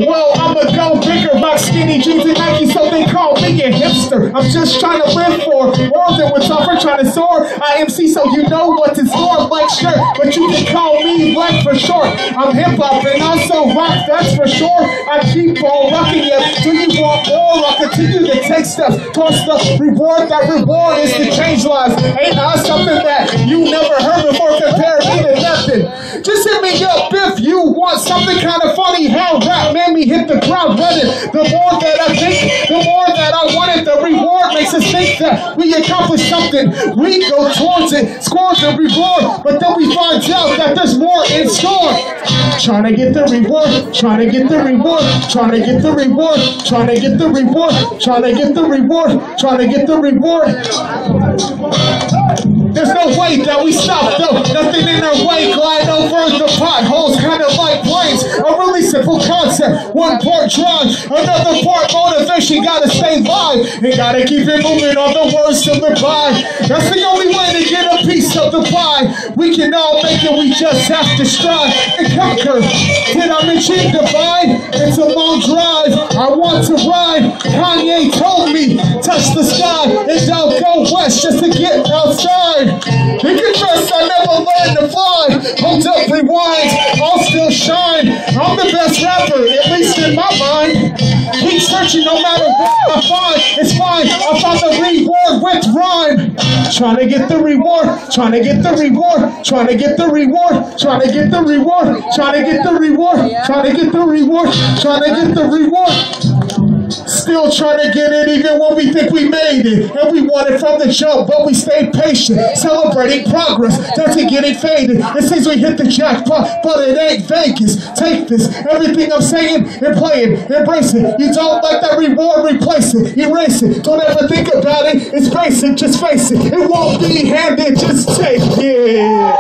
Well, I'ma go bigger, rock skinny jeans and Nike, so they call me a hipster. I'm just trying to live for worlds that with tougher, trying to soar. I MC, so you know what's in store, black shirt, but you can call me black for short. I'm hip hop and also rock, that's for sure. I keep on rocking you. Do you want more? I'll continue to take steps towards the reward. That reward is to change lives. Ain't I something that you never heard before? Compare me to nothing. Just hit me up if you want something kind of funny. How rap made me hit the crowd running. The more that I think, the more that I want it. The reward makes us think that we accomplished something. We go towards it, score the reward, but then we find out that there's more in store. Trying to get the reward, trying to get the reward, trying to get the reward, trying to get the reward, trying to get the reward, trying to get the reward. There's no way that we stop though, nothing in our way, glide over the potholes, kind of like planes. A really simple concept, one part drive, another part motivation, gotta stay live, and gotta keep it moving on the words to the by. That's the only way to get a piece of the pie. We can all make it, we just have to strive and conquer. Did I mention divide? It's a long drive, I want to ride. Kanye told me, touch the sky, and I'll go west just to get outside. You can trust I never learned to fly. Hold up, rewind, I'll still shine. I'm the best rapper, at least in my mind. Keep searching no matter what I find. It's fine, I found the reward with rhyme. Trying to get the reward, trying to get the reward, trying to get the reward, trying to get the reward, trying to get the reward, trying to get the reward, trying to get the reward. Still trying to get it even when we think we made it. And we want it from the jump, but we stay patient. Celebrating progress, that's it getting faded. It seems we hit the jackpot, but it ain't Vegas. Take this, everything I'm saying, and play it, embrace it. You don't like that reward, replace it, erase it. Don't ever think about it, it's basic, just face it. It won't be handed, just take it.